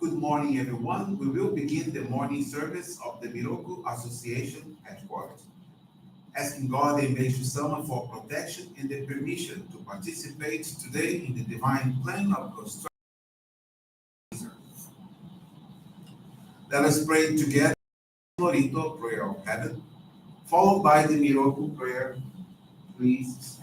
Good morning, everyone. We will begin the morning service of the Miroku Association headquarters, asking God and Meishu-sama for protection and the permission to participate today in the divine plan of construction. Let us pray together the Amatsu-Norito Prayer of Heaven, followed by the Miroku Prayer. Please stand.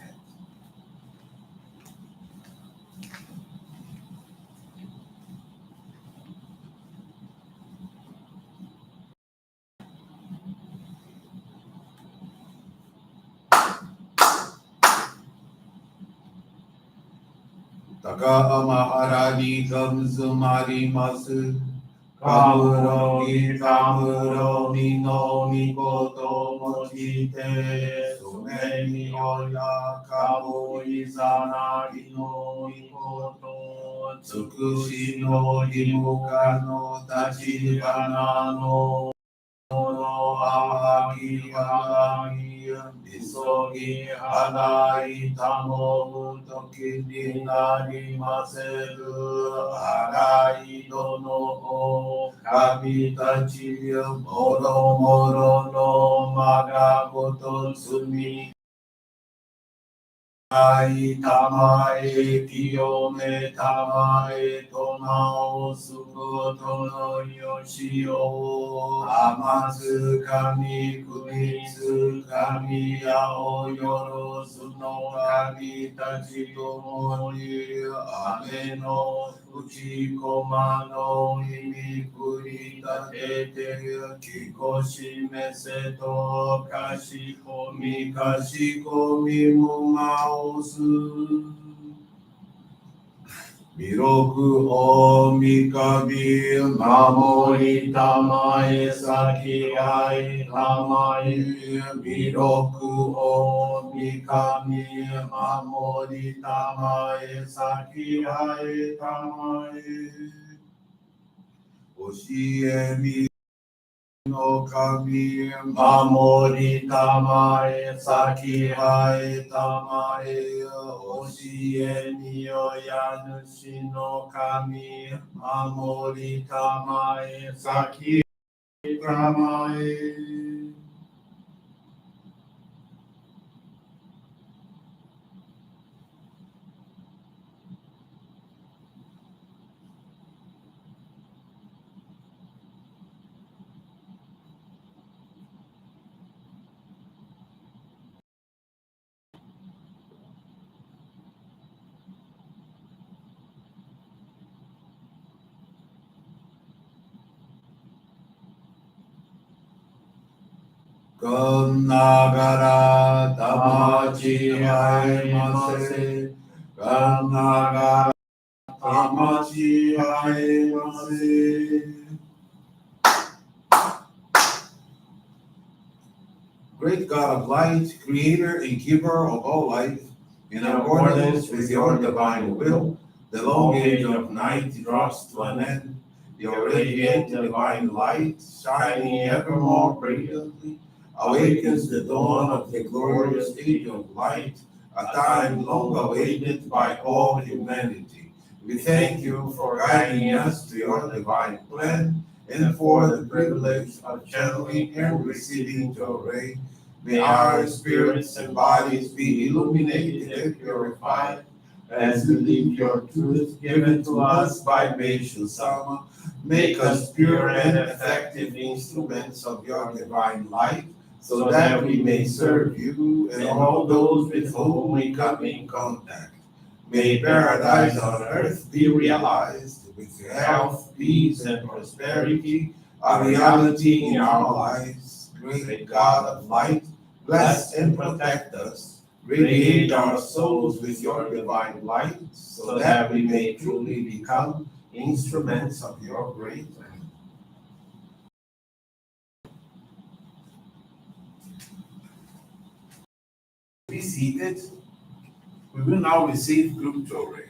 Taka Maharani Gamsumari Masu Kamurogi Kamurogi no Mikoto Mochite Sumeni Oya Kamu Izanagi no Mikoto Tsukushi no Himuka no Tachibana no Ahagi Ahagi Misogi Hanai Tamo Toki Dinari Maseru Harai Dono O Kamitachi Moro Moro no Magamoto Tsumi Ai tamae kiyome tamae tomao sukoto no yoshio amatsu kami kumitsu kami yao yorosu no kami tachi tomori ame no uchi koma no himi kurita tete kikoshi meseto kashikomi mumao Miroku o mikabi mamori tamae saki ai tamae Miroku o mikami mamori tamae saki ai tamae Oshie no kami mamori tamae saki hai tamae oshie niyo yanushi no kami mamori tamae saki tamae Kannagara tamachi haimase Kannagara tamachi haimase Great God of light, creator and giver of all life, in accordance with your divine will, the long age of night draws to an end, your radiant divine light, shining ever more brilliantly, awakens the dawn of the glorious age of light, a time long awaited by all humanity. We thank you for guiding us to your divine plan and for the privilege of channeling and receiving Johrei. May our spirits and bodies be illuminated and purified as we live your truth given to us by Meishu-sama. Make us pure and effective instruments of your divine light, so that we may serve you and all those with whom we come in contact. May paradise on earth be realized with health, peace, and prosperity, a reality in our lives. Great God of light, bless and protect us. Radiate our souls with your divine light, so that we may truly become instruments of your great plan. Be seated. We will now receive group Johrei.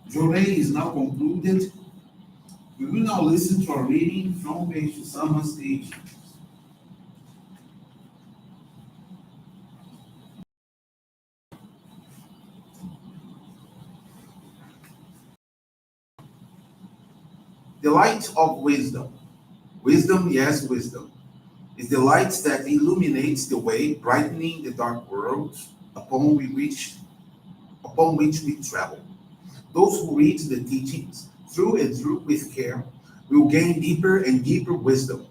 Johrei is now concluded. We will now listen to a reading from Meishu-sama's teaching. The light of wisdom. Wisdom, yes, wisdom, is the light that illuminates the way, brightening the dark world upon which we travel. Those who read the teachings through and through with care will gain deeper and deeper wisdom.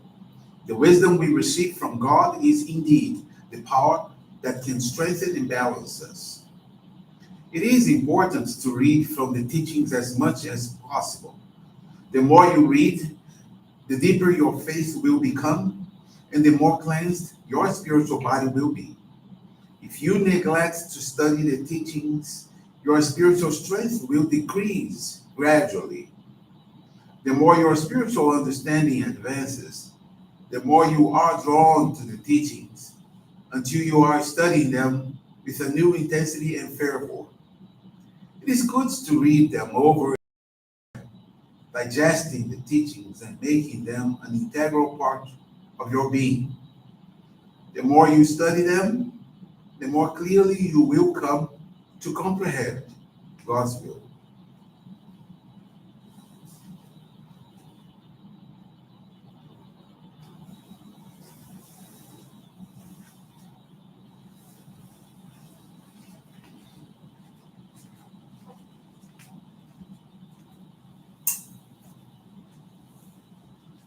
The wisdom we receive from God is indeed the power that can strengthen and balance us. It is important to read from the teachings as much as possible. The more you read, the deeper your faith will become, and the more cleansed your spiritual body will be. If you neglect to study the teachings, your spiritual strength will decrease gradually. The more your spiritual understanding advances, the more you are drawn to the teachings until you are studying them with a new intensity and fervor. It is good to read them over, digesting the teachings and making them an integral part of your being. The more you study them, the more clearly you will come to comprehend God's will.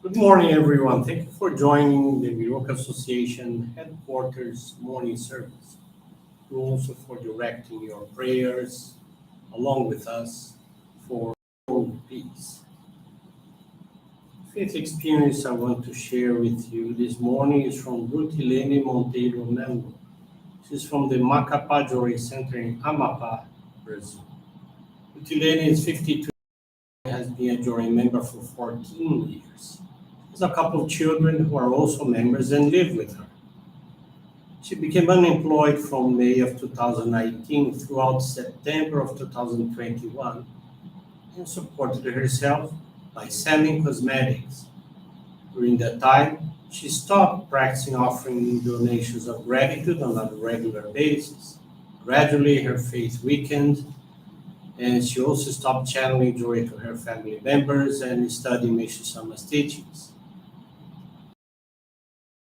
Good morning, everyone. Thank you for joining the Miroku Association headquarters morning service. Thank you also for directing your prayers along with us for world peace. Faith experience I want to share with you this morning is from Rutilene Monteiro Nembo. She's from the Macapá Johrei Center in Amapá, Brazil. Rutilene is 52 and has been a Johrei member for 14 years. She has a couple of children who are also members and live with her. She became unemployed from May of 2019 throughout September of 2021 and supported herself by selling cosmetics. During that time, she stopped practicing offering donations of gratitude on a regular basis. Gradually, her faith weakened, and she also stopped channeling joy to her family members and studying Meishu-sama's teachings.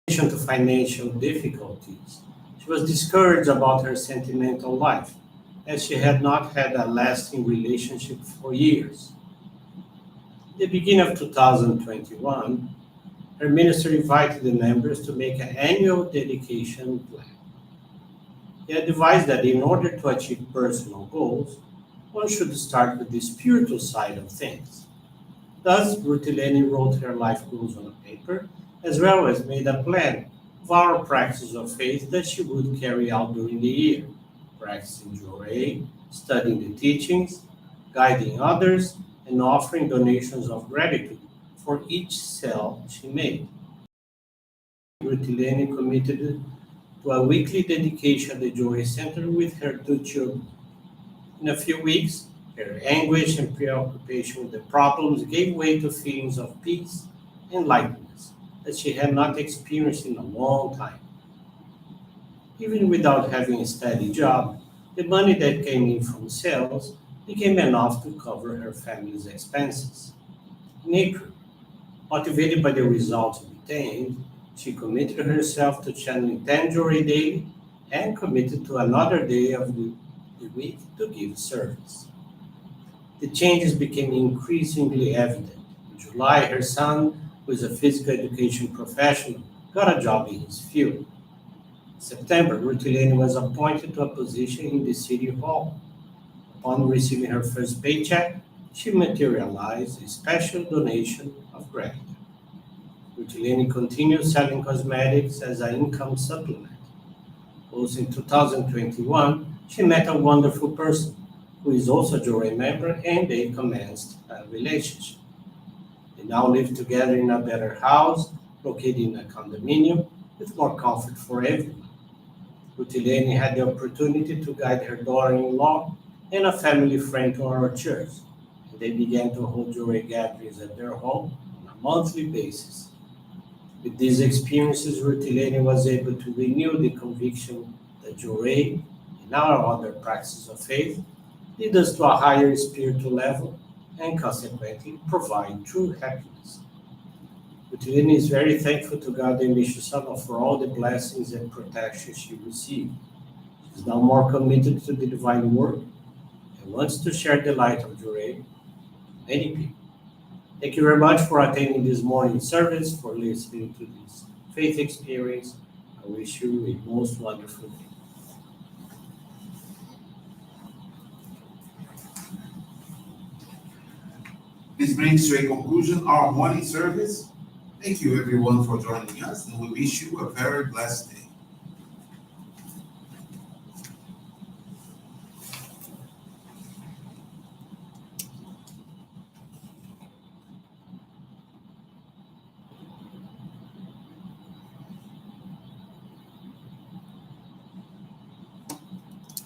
In addition to financial difficulties, she was discouraged about her sentimental life, as she had not had a lasting relationship for years. At the beginning of 2021, her minister invited the members to make an annual dedication plan. He advised that in order to achieve personal goals, one should start with the spiritual side of things. Thus, Rutilene wrote her life goals on a paper, as well as made a plan of our practice of faith that she would carry out during the year, practicing Johrei, studying the teachings, guiding others, and offering donations of gratitude for each sale she made. Rutilene committed to a weekly dedication at the Johrei Center with her 2 children. In a few weeks, her anguish and preoccupation with the problems gave way to feelings of peace and lightness that she had not experienced in a long time. Even without having a steady job, the money that came in from sales became enough to cover her family's expenses. In April, motivated by the results obtained, she committed herself to channeling 10 Johrei daily and committed to another day of the week to give service. The changes became increasingly evident. In July, her son, who is a physical education professional, got a job in his field. In September, Rutilene was appointed to a position in the city hall. Upon receiving her first paycheck, she materialized a special donation of gratitude. Rutilene continued selling cosmetics as an income supplement. Also in 2021, she met a wonderful person who is also a Johrei member, and they commenced a relationship. They now live together in a better house, located in a condominium, with more comfort for everyone. Rutilene had the opportunity to guide her daughter-in-law and a family friend to our church, They began to hold Johrei gatherings at their home on a monthly basis. With these experiences, Rutilene was able to renew the conviction that Johrei and our other practices of faith lead us to a higher spiritual level and consequently provide true happiness. Rutilene is very thankful to God and Meishu-sama for all the blessings and protection she received. She is now more committed to the divine work and wants to share the light of Johrei with many people. Thank you very much for attending this morning service, for listening to this faith experience. I wish you a most wonderful day. This brings to a conclusion our morning service. Thank you everyone for joining us, and we wish you a very blessed day.